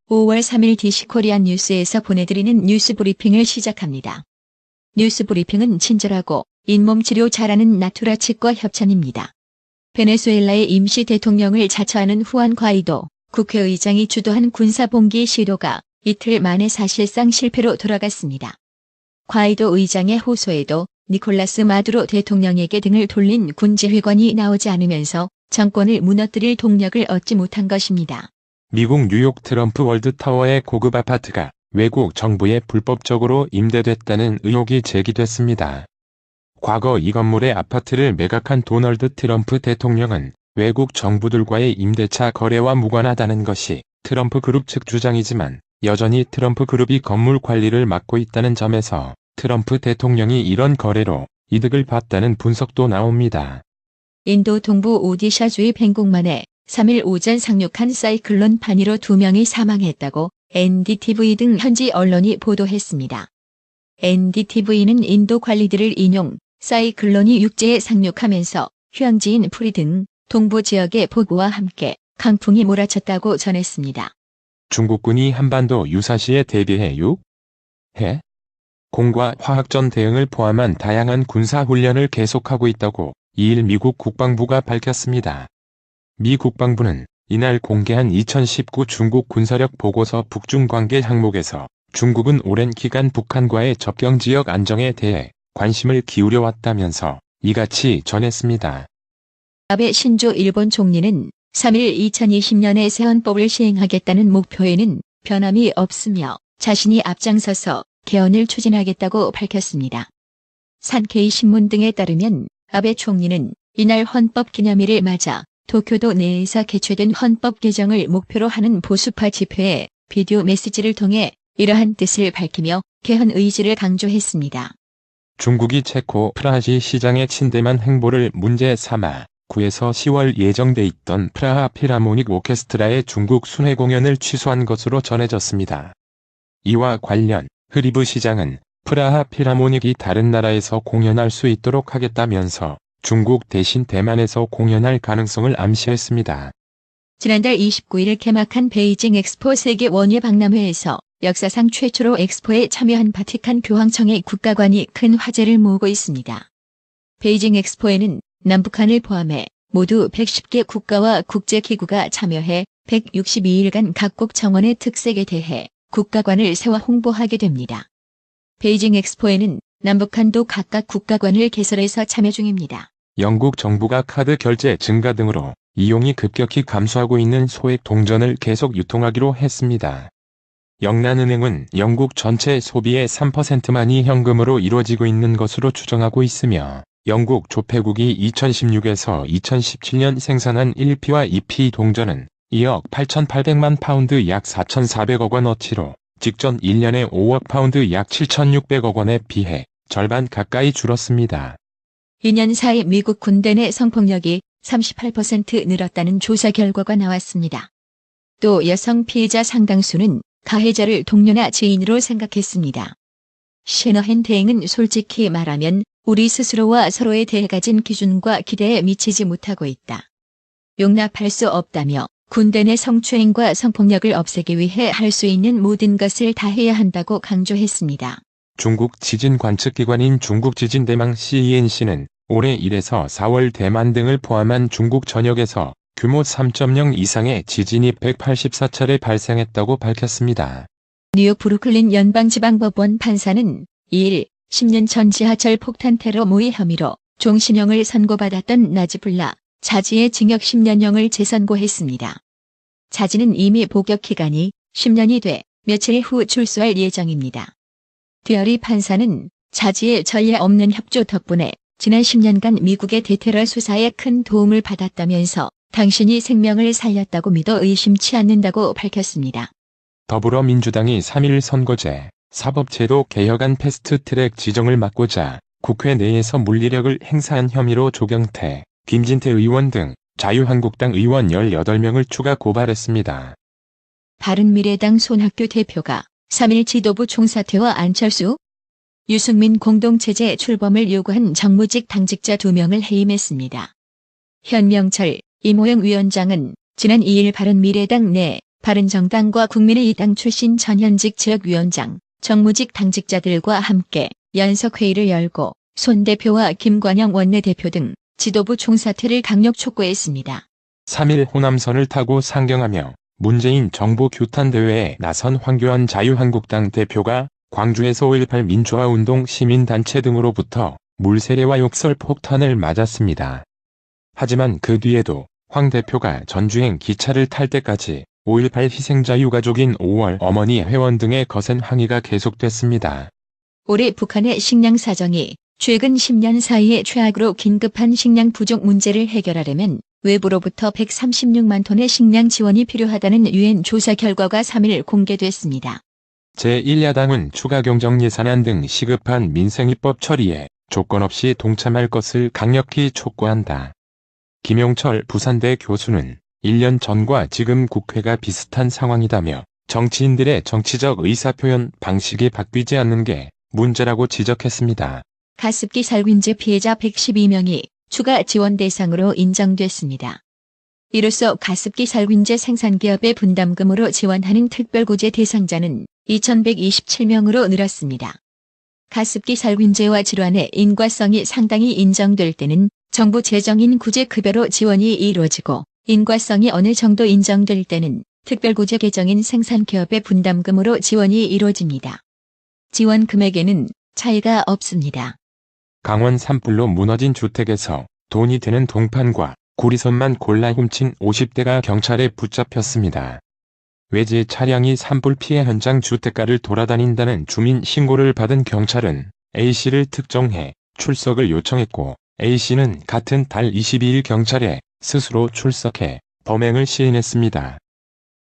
5월 3일 DC코리안 뉴스에서 보내드리는 뉴스 브리핑을 시작합니다. 뉴스 브리핑은 친절하고 잇몸 치료 잘하는 나투라 치과 협찬입니다. 베네수엘라의 임시 대통령을 자처하는 후안 과이도 국회의장이 주도한 군사봉기 시도가 이틀 만에 사실상 실패로 돌아갔습니다. 과이도 의장의 호소에도 니콜라스 마두로 대통령에게 등을 돌린 군지휘관이 나오지 않으면서 정권을 무너뜨릴 동력을 얻지 못한 것입니다. 미국 뉴욕 트럼프 월드타워의 고급 아파트가 외국 정부에 불법적으로 임대됐다는 의혹이 제기됐습니다. 과거 이 건물의 아파트를 매각한 도널드 트럼프 대통령은 외국 정부들과의 임대차 거래와 무관하다는 것이 트럼프 그룹 측 주장이지만 여전히 트럼프 그룹이 건물 관리를 맡고 있다는 점에서 트럼프 대통령이 이런 거래로 이득을 봤다는 분석도 나옵니다. 인도 동부 오디샤주의 벵국만에 3일 오전 상륙한 사이클론 파니로 2명이 사망했다고 NDTV 등 현지 언론이 보도했습니다. NDTV는 인도 관리들을 인용, 사이클론이 육지에 상륙하면서 휴양지인 프리 등 동부 지역의 폭우와 함께 강풍이 몰아쳤다고 전했습니다. 중국군이 한반도 유사시에 대비해 해, 공과 화학전 대응을 포함한 다양한 군사훈련을 계속하고 있다고 2일 미국 국방부가 밝혔습니다. 미 국방부는 이날 공개한 2019 중국 군사력 보고서 북중 관계 항목에서 중국은 오랜 기간 북한과의 접경지역 안정에 대해 관심을 기울여왔다면서 이같이 전했습니다. 아베 신조 일본 총리는 3일 2020년에 새헌법을 시행하겠다는 목표에는 변함이 없으며 자신이 앞장서서 개헌을 추진하겠다고 밝혔습니다. 산케이 신문 등에 따르면 아베 총리는 이날 헌법 기념일을 맞아 도쿄도 내에서 개최된 헌법 개정을 목표로 하는 보수파 집회에 비디오 메시지를 통해 이러한 뜻을 밝히며 개헌 의지를 강조했습니다. 중국이 체코 프라하시 시장의 친대만 행보를 문제 삼아 9에서 10월 예정돼 있던 프라하 필하모닉 오케스트라의 중국 순회 공연을 취소한 것으로 전해졌습니다. 이와 관련 흐리브 시장은 프라하 필하모닉이 다른 나라에서 공연할 수 있도록 하겠다면서 중국 대신 대만에서 공연할 가능성을 암시했습니다. 지난달 29일 개막한 베이징 엑스포 세계 원예 박람회에서 역사상 최초로 엑스포에 참여한 바티칸 교황청의 국가관이 큰 화제를 모으고 있습니다. 베이징 엑스포에는 남북한을 포함해 모두 110개 국가와 국제기구가 참여해 162일간 각국 정원의 특색에 대해 국가관을 세워 홍보하게 됩니다. 베이징 엑스포에는 남북한도 각각 국가관을 개설해서 참여 중입니다. 영국 정부가 카드 결제 증가 등으로 이용이 급격히 감소하고 있는 소액 동전을 계속 유통하기로 했습니다. 영란은행은 영국 전체 소비의 3%만이 현금으로 이루어지고 있는 것으로 추정하고 있으며 영국 조폐국이 2016에서 2017년 생산한 1p와 2p 동전은 2억 8,800만 파운드 약 4,400억 원어치로 직전 1년에 5억 파운드 약 7,600억 원에 비해 절반 가까이 줄었습니다. 2년 사이 미국 군대 내 성폭력이 38% 늘었다는 조사 결과가 나왔습니다. 또 여성 피해자 상당수는 가해자를 동료나 지인으로 생각했습니다. 셰너헨 대행은 솔직히 말하면 우리 스스로와 서로에 대해 가진 기준과 기대에 미치지 못하고 있다. 용납할 수 없다며 군대 내 성추행과 성폭력을 없애기 위해 할 수 있는 모든 것을 다해야 한다고 강조했습니다. 중국 지진 관측기관인 중국지진대망 CENC는 올해 1에서 4월 대만 등을 포함한 중국 전역에서 규모 3.0 이상의 지진이 184차례 발생했다고 밝혔습니다. 뉴욕 브루클린 연방지방법원 판사는 2일 10년 전 지하철 폭탄 테러 모의 혐의로 종신형을 선고받았던 나지불라 자지의 징역 10년형을 재선고했습니다. 자지는 이미 복역 기간이 10년이 돼 며칠 후 출소할 예정입니다. 듀어리 판사는 자지의 전례 없는 협조 덕분에 지난 10년간 미국의 대테러 수사에 큰 도움을 받았다면서 당신이 생명을 살렸다고 믿어 의심치 않는다고 밝혔습니다. 더불어민주당이 3일 선거제, 사법제도 개혁안 패스트트랙 지정을 막고자 국회 내에서 물리력을 행사한 혐의로 조경태, 김진태 의원 등 자유한국당 의원 18명을 추가 고발했습니다. 바른미래당 손학규 대표가 3일 지도부 총사퇴와 안철수, 유승민 공동체제 출범을 요구한 정무직 당직자 2명을 해임했습니다. 현명철, 이모영 위원장은 지난 2일 바른미래당 내 바른정당과 국민의당 출신 전현직 지역위원장, 정무직 당직자들과 함께 연석회의를 열고 손 대표와 김관영 원내대표 등 지도부 총사퇴를 강력 촉구했습니다. 3일 호남선을 타고 상경하며 문재인 정부 규탄대회에 나선 황교안 자유한국당 대표가 광주에서 5.18 민주화운동 시민단체 등으로부터 물세례와 욕설 폭탄을 맞았습니다. 하지만 그 뒤에도 황 대표가 전주행 기차를 탈 때까지 5.18 희생자 유가족인 5월 어머니 회원 등의 거센 항의가 계속됐습니다. 올해 북한의 식량 사정이 최근 10년 사이에 최악으로 긴급한 식량 부족 문제를 해결하려면 외부로부터 136만 톤의 식량 지원이 필요하다는 유엔 조사 결과가 3일 공개됐습니다. 제1야당은 추가 경정 예산안 등 시급한 민생입법 처리에 조건 없이 동참할 것을 강력히 촉구한다. 김용철 부산대 교수는 1년 전과 지금 국회가 비슷한 상황이다며 정치인들의 정치적 의사표현 방식이 바뀌지 않는 게 문제라고 지적했습니다. 가습기 살균제 피해자 112명이 추가 지원 대상으로 인정됐습니다. 이로써 가습기 살균제 생산기업의 분담금으로 지원하는 특별구제 대상자는 2,127명으로 늘었습니다. 가습기 살균제와 질환의 인과성이 상당히 인정될 때는 정부 재정인 구제급여로 지원이 이루어지고 인과성이 어느 정도 인정될 때는 특별구제 계정인 생산기업의 분담금으로 지원이 이루어집니다. 지원 금액에는 차이가 없습니다. 강원 산불로 무너진 주택에서 돈이 되는 동판과 구리선만 골라 훔친 50대가 경찰에 붙잡혔습니다. 외제 차량이 산불 피해 현장 주택가를 돌아다닌다는 주민 신고를 받은 경찰은 A씨를 특정해 출석을 요청했고 A씨는 같은 달 22일 경찰에 스스로 출석해 범행을 시인했습니다.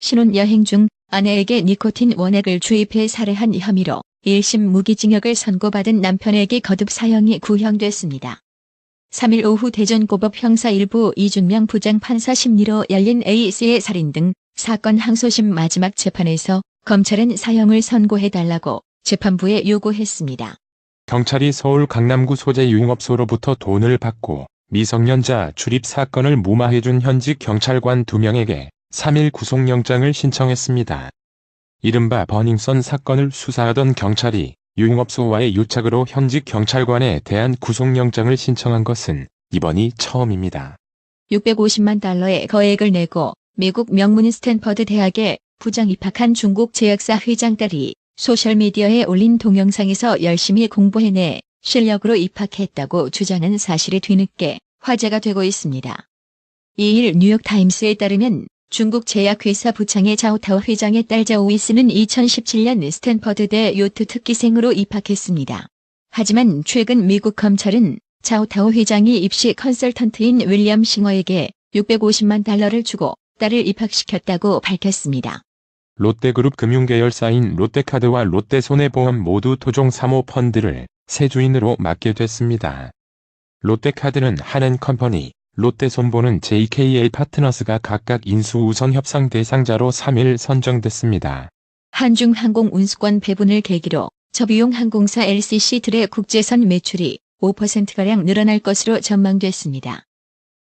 신혼여행 중 아내에게 니코틴 원액을 주입해 살해한 혐의로 1심 무기징역을 선고받은 남편에게 거듭 사형이 구형됐습니다. 3일 오후 대전고법 형사 1부 이준명 부장판사 심리로 열린 A씨의 살인 등 사건 항소심 마지막 재판에서 검찰은 사형을 선고해달라고 재판부에 요구했습니다. 경찰이 서울 강남구 소재 유흥업소로부터 돈을 받고 미성년자 출입 사건을 무마해준 현직 경찰관 2명에게 3일 구속영장을 신청했습니다. 이른바 버닝썬 사건을 수사하던 경찰이 유흥업소와의 유착으로 현직 경찰관에 대한 구속영장을 신청한 것은 이번이 처음입니다. $650만 거액을 내고 미국 명문 스탠퍼드 대학에 부정 입학한 중국 제약사 회장 딸이 소셜미디어에 올린 동영상에서 열심히 공부해내 실력으로 입학했다고 주장한 사실이 뒤늦게 화제가 되고 있습니다. 2일 뉴욕타임스에 따르면 중국 제약회사 부창의 자오타오 회장의 딸 자오이스는 2017년 스탠퍼드대 요트 특기생으로 입학했습니다. 하지만 최근 미국 검찰은 자오타오 회장이 입시 컨설턴트인 윌리엄 싱어에게 $650만 주고 딸을 입학시켰다고 밝혔습니다. 롯데그룹 금융계열사인 롯데카드와 롯데손해보험 모두 토종 사모펀드를 새 주인으로 맡게 됐습니다. 롯데카드는 한엔컴퍼니, 롯데손보는 JKL 파트너스가 각각 인수 우선 협상 대상자로 3일 선정됐습니다. 한중항공 운수권 배분을 계기로 저비용 항공사 LCC들의 국제선 매출이 5%가량 늘어날 것으로 전망됐습니다.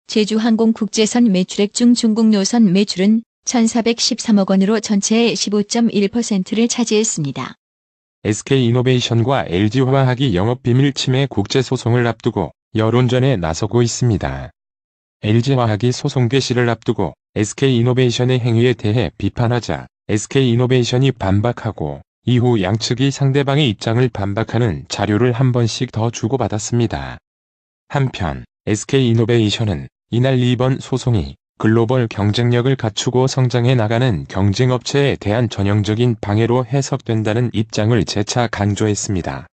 제주항공 국제선 매출액 중 중국 노선 매출은 1,413억 원으로 전체의 15.1%를 차지했습니다. SK이노베이션과 LG화학이 영업비밀 침해 국제소송을 앞두고 여론전에 나서고 있습니다. LG화학이 소송 개시를 앞두고 SK이노베이션의 행위에 대해 비판하자 SK이노베이션이 반박하고 이후 양측이 상대방의 입장을 반박하는 자료를 한 번씩 더 주고받았습니다. 한편 SK이노베이션은 이날 이번 소송이 글로벌 경쟁력을 갖추고 성장해 나가는 경쟁업체에 대한 전형적인 방해로 해석된다는 입장을 재차 강조했습니다.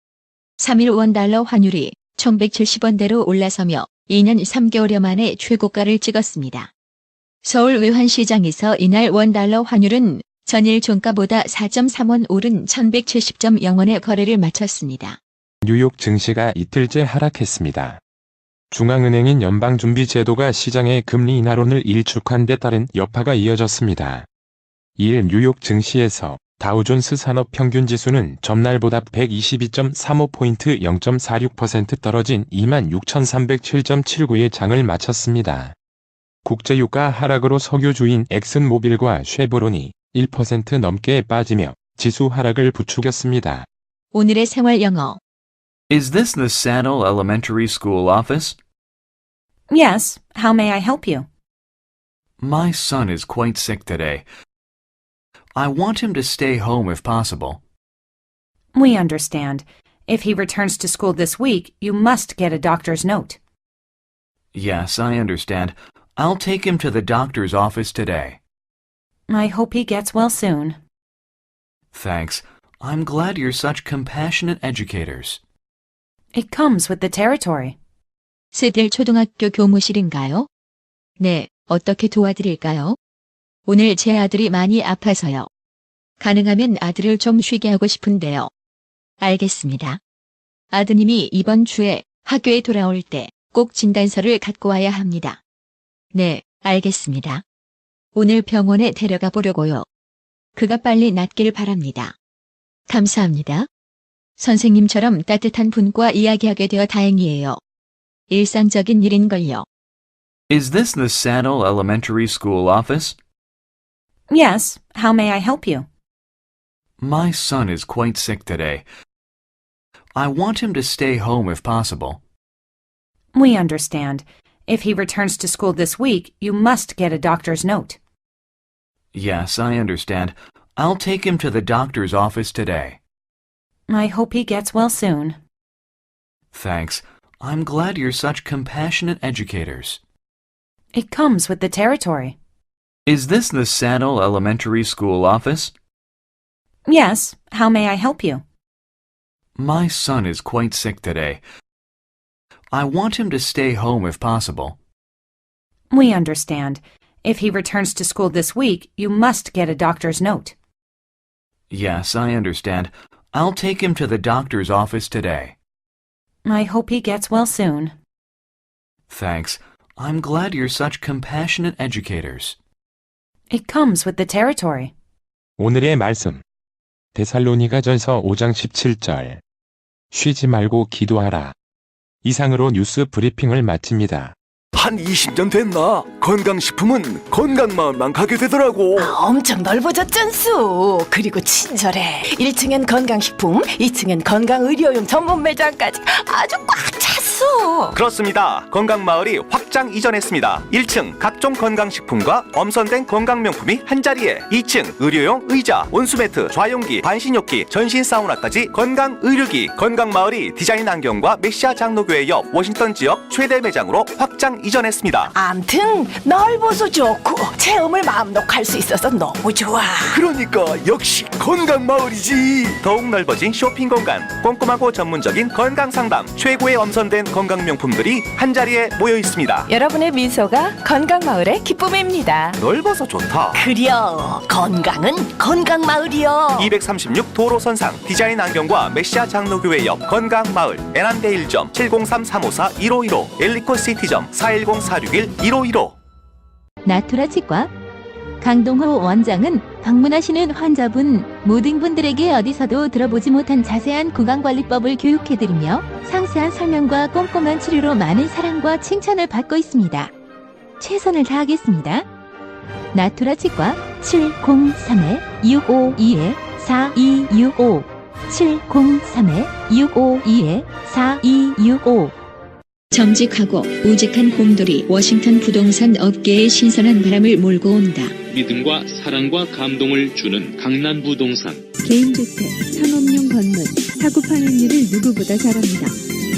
3일 원달러 환율이 1,170원대로 올라서며 2년 3개월여 만에 최고가를 찍었습니다. 서울 외환시장에서 이날 원달러 환율은 전일 종가보다 4.3원 오른 1,170.0원에 거래를 마쳤습니다. 뉴욕 증시가 이틀째 하락했습니다. 중앙은행인 연방준비제도가 시장의 금리 인하론을 일축한 데 따른 여파가 이어졌습니다. 이일 뉴욕 증시에서 다우존스 산업평균지수는 전날보다 122.35포인트 0.46% 떨어진 26,307.79의 장을 마쳤습니다. 국제유가 하락으로 석유주인 엑슨모빌과 쉐보론이 1% 넘게 빠지며 지수 하락을 부추겼습니다. 오늘의 생활 영어. Is this the Saddle Elementary School office? Yes, how may I help you? My son is quite sick today. I want him to stay home if possible. We understand. If he returns to school this week, you must get a doctor's note. Yes, I understand. I'll take him to the doctor's office today. I hope he gets well soon. Thanks. I'm glad you're such compassionate educators. It comes with the territory. 세델 초등학교 교무실인가요? 네, 어떻게 도와드릴까요? 오늘 제 아들이 많이 아파서요. 가능하면 아들을 좀 쉬게 하고 싶은데요. 알겠습니다. 아드님이 이번 주에 학교에 돌아올 때 꼭 진단서를 갖고 와야 합니다. 네, 알겠습니다. 오늘 병원에 데려가 보려고요. 그가 빨리 낫길 바랍니다. 감사합니다. 선생님처럼 따뜻한 분과 이야기하게 되어 다행이에요. 일상적인 일인걸요. Is this the Saddle Elementary School office? Yes, how may I help you? My son is quite sick today. I want him to stay home if possible. We understand. If he returns to school this week, you must get a doctor's note. Yes, I understand. I'll take him to the doctor's office today. I hope he gets well soon. Thanks. I'm glad you're such compassionate educators. It comes with the territory. Is this the Saddle Elementary School office? Yes, how may I help you? My son is quite sick today. I want him to stay home if possible. We understand. If he returns to school this week, you must get a doctor's note. Yes, I understand. I'll take him to the doctor's office today. I hope he gets well soon. Thanks. I'm glad you're such compassionate educators. It comes with the territory. 오늘의 말씀. 데살로니가전서 5장 17절. 쉬지 말고 기도하라. 이상으로 뉴스 브리핑을 마칩니다. 한 20년 됐나? 건강식품은 건강마을만 가게 되더라고. 엄청 넓어졌잖수. 그리고 친절해. 1층엔 건강식품, 2층엔 건강의료용 전문 매장까지 아주 꽉 찼어. 그렇습니다. 건강마을이 확장 이전했습니다. 1층 각종 건강식품과 엄선된 건강명품이 한자리에, 2층 의료용 의자, 온수매트, 좌용기, 반신욕기, 전신 사우나까지 건강의료기. 건강마을이 디자인 안경과 메시아 장로교회 옆 워싱턴 지역 최대 매장으로 확장 이전했습니다. 암튼 넓어서 좋고 체험을 마음 놓고 할 수 있어서 너무 좋아. 그러니까 역시 건강마을이지. 더욱 넓어진 쇼핑 공간, 꼼꼼하고 전문적인 건강상담, 최고의 엄선된 건강명품들이 한자리에 모여 있습니다. 여러분의 미소가 건강마을의 기쁨입니다. 넓어서 좋다. 그려 건강은 건강마을이여. 236 도로선상 디자인 안경과 메시아 장로교회 옆 건강마을, 애난데 1점 703-354-1515, 엘리코시티점 410-461-1515. 나투라 치과 강동호 원장은 방문하시는 환자분 모든 분들에게 어디서도 들어보지 못한 자세한 구강관리법을 교육해드리며 상세한 설명과 꼼꼼한 치료로 많은 사랑과 칭찬을 받고 있습니다. 최선을 다하겠습니다. 나투라 치과 703-652-4265 703-652-4265 정직하고 우직한 곰돌이 워싱턴 부동산 업계의 신선한 바람을 몰고 온다. 믿음과 사랑과 감동을 주는 강남부동산. 개인주택, 상업용 건물, 사고 파행률을 누구보다 잘합니다.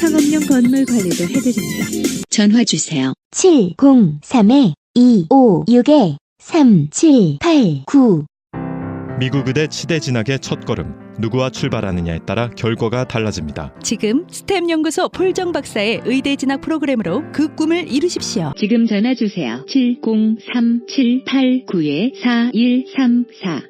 상업용 건물 관리도 해드립니다. 전화 주세요. 703-256-3789 미국 의대 치대 진학의 첫걸음, 누구와 출발하느냐에 따라 결과가 달라집니다. 지금 스템 연구소 폴정 박사의 의대 진학 프로그램으로 그 꿈을 이루십시오. 지금 전화 주세요. 703-789-4134